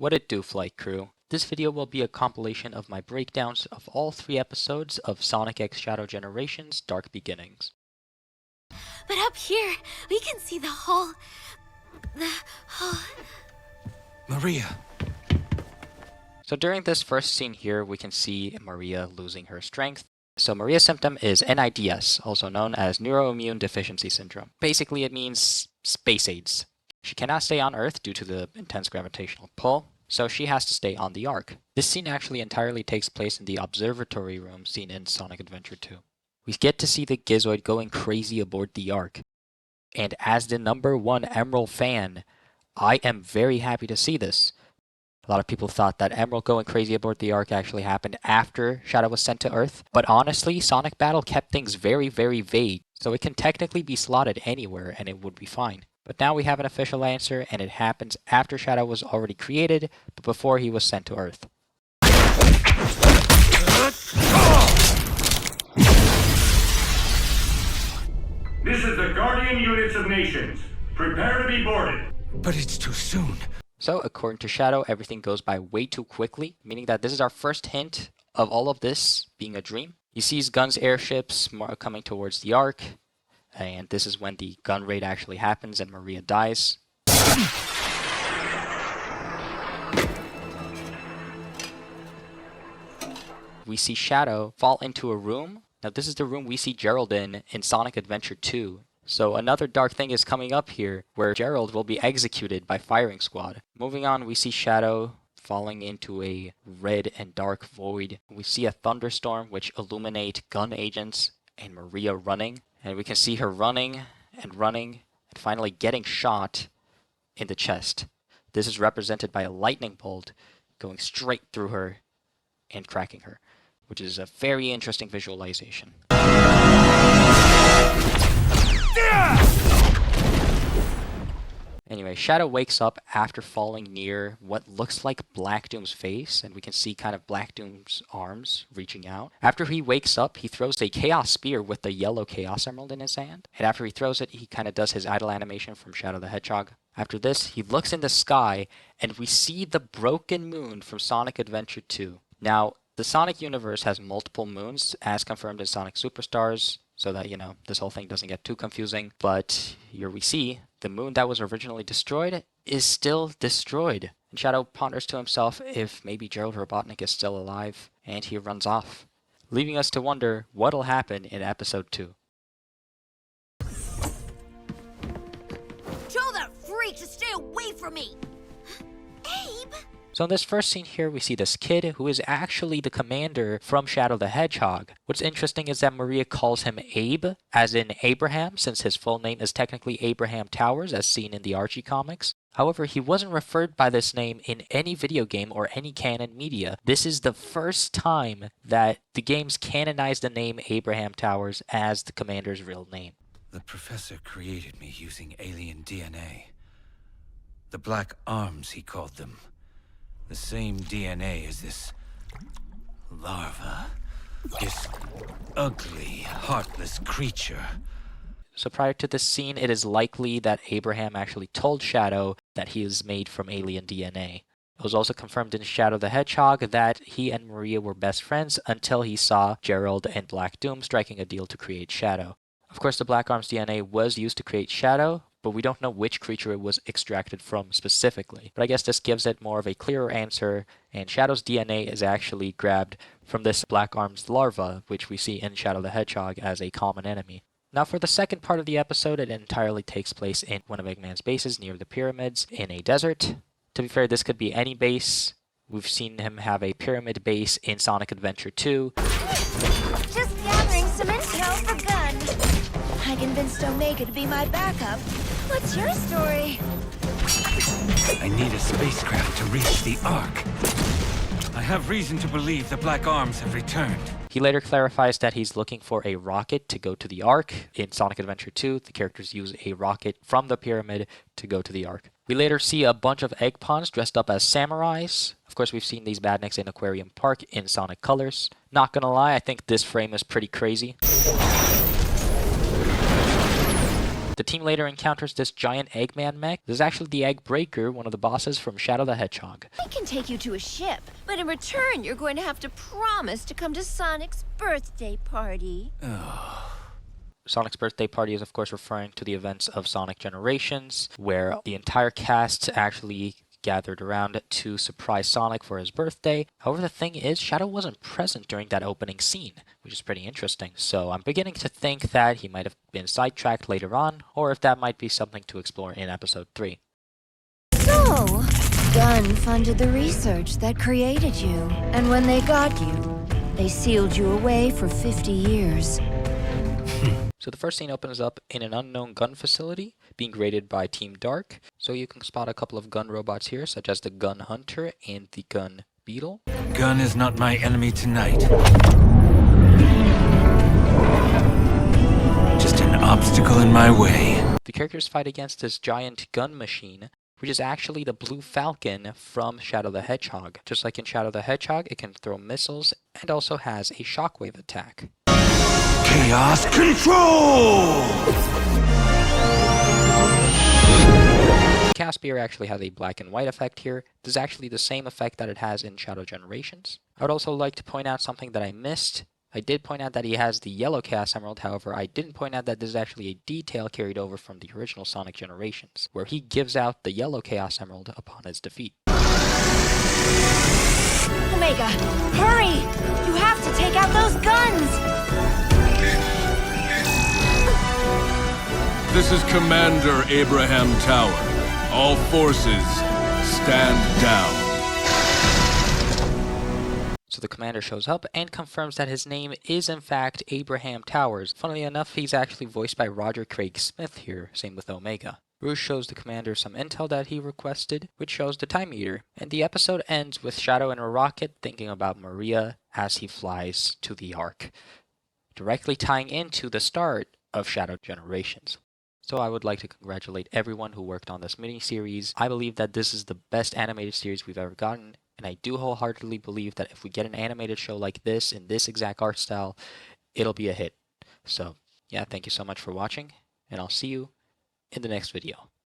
What it do, Flight Crew? This video will be a compilation of my breakdowns of all 3 episodes of Sonic X Shadow Generations Dark Beginnings. But up here, we can see the whole... Maria! So during this first scene here, we can see Maria losing her strength. So Maria's symptom is NIDS, also known as Neuroimmune Deficiency Syndrome. Basically, it means space AIDS. She cannot stay on Earth due to the intense gravitational pull, so she has to stay on the Ark. This scene actually entirely takes place in the observatory room seen in Sonic Adventure 2. We get to see the Gizoid going crazy aboard the Ark. And as the #1 Emerald fan, I am very happy to see this. A lot of people thought that Emerald going crazy aboard the Ark actually happened after Shadow was sent to Earth, but honestly, Sonic Battle kept things very, very vague, so it can technically be slotted anywhere and it would be fine. But now we have an official answer, and it happens after Shadow was already created, but before he was sent to Earth. This is the Guardian Units of Nations. Prepare to be boarded. But it's too soon. So, according to Shadow, everything goes by way too quickly, meaning that this is our first hint of all of this being a dream. He sees Gun's airships coming towards the Ark, and this is when the gun raid actually happens and Maria dies. We see Shadow fall into a room. Now this is the room we see Gerald in Sonic Adventure 2. So another dark thing is coming up here, where Gerald will be executed by firing squad. Moving on, we see Shadow falling into a red and dark void. We see a thunderstorm which illuminate gun agents and Maria running. And we can see her running and finally getting shot in the chest. This is represented by a lightning bolt going straight through her and cracking her, which is a very interesting visualization. Anyway, Shadow wakes up after falling near what looks like Black Doom's face, and we can see kind of Black Doom's arms reaching out. After he wakes up, he throws a Chaos Spear with the yellow Chaos Emerald in his hand, and after he throws it, he kind of does his idle animation from Shadow the Hedgehog. After this, he looks in the sky, and we see the broken moon from Sonic Adventure 2. Now, the Sonic universe has multiple moons, as confirmed in Sonic Superstars, so that, this whole thing doesn't get too confusing. But here we see the moon that was originally destroyed is still destroyed. And Shadow ponders to himself if maybe Gerald Robotnik is still alive, and he runs off, leaving us to wonder what'll happen in episode 2. Tell that freak to stay away from me! Abe! So in this first scene here, we see this kid who is actually the commander from Shadow the Hedgehog. What's interesting is that Maria calls him Abe, as in Abraham, since his full name is technically Abraham Towers, as seen in the Archie comics. However, he wasn't referred by this name in any video game or any canon media. This is the first time that the games canonized the name Abraham Towers as the commander's real name. The professor created me using alien DNA. The Black Arms, he called them. The same DNA as this larva. This ugly, heartless creature. So prior to this scene, it is likely that Abraham actually told Shadow that he is made from alien DNA. It was also confirmed in Shadow the Hedgehog that he and Maria were best friends until he saw Gerald and Black Doom striking a deal to create Shadow. Of course, the Black Arms DNA was used to create Shadow, but we don't know which creature it was extracted from specifically. But I guess this gives it more of a clearer answer, and Shadow's DNA is actually grabbed from this Black Arms larva, which we see in Shadow the Hedgehog as a common enemy. Now for the second part of the episode, it entirely takes place in one of Eggman's bases near the pyramids in a desert. To be fair, this could be any base. We've seen him have a pyramid base in Sonic Adventure 2. Just gathering some intel for Gun. I convinced Omega to be my backup. What's your story? I need a spacecraft to reach the Ark. I have reason to believe the Black Arms have returned. He later clarifies that he's looking for a rocket to go to the Ark. In Sonic Adventure 2, the characters use a rocket from the pyramid to go to the Ark. We later see a bunch of egg pawns dressed up as samurais. Of course, we've seen these badniks in Aquarium Park in Sonic colors. Not gonna lie, I think this frame is pretty crazy. The team later encounters this giant Eggman mech. This is actually the Egg Breaker, one of the bosses from Shadow the Hedgehog. I can take you to a ship, but in return, you're going to have to promise to come to Sonic's birthday party. Sonic's birthday party is of course referring to the events of Sonic Generations, where the entire cast actually gathered around to surprise Sonic for his birthday. However, the thing is, Shadow wasn't present during that opening scene, which is pretty interesting. So I'm beginning to think that he might have been sidetracked later on, or if that might be something to explore in episode 3. So, Gunn funded the research that created you, and when they got you, they sealed you away for 50 years. So the first scene opens up in an unknown gun facility being raided by Team Dark. So you can spot a couple of gun robots here, such as the Gun Hunter and the Gun Beetle. Gun is not my enemy tonight. Just an obstacle in my way. The characters fight against this giant gun machine, which is actually the Blue Falcon from Shadow the Hedgehog. Just like in Shadow the Hedgehog, it can throw missiles and also has a shockwave attack. Chaos Control! Caspier actually has a black and white effect here. This is actually the same effect that it has in Shadow Generations. I would also like to point out something that I missed. I did point out that he has the yellow Chaos Emerald, however, I didn't point out that this is actually a detail carried over from the original Sonic Generations, where he gives out the yellow Chaos Emerald upon his defeat. Omega, hurry! You have to take out those guns! This is Commander Abraham Tower. All forces, stand down. So the commander shows up and confirms that his name is in fact Abraham Towers. Funnily enough, he's actually voiced by Roger Craig Smith here, same with Omega. Rouge shows the commander some intel that he requested, which shows the time meter. And the episode ends with Shadow in a rocket thinking about Maria as he flies to the Ark, directly tying into the start of Shadow Generations. So I would like to congratulate everyone who worked on this mini-series. I believe that this is the best animated series we've ever gotten, and I do wholeheartedly believe that if we get an animated show like this in this exact art style, it'll be a hit. So yeah, thank you so much for watching, and I'll see you in the next video.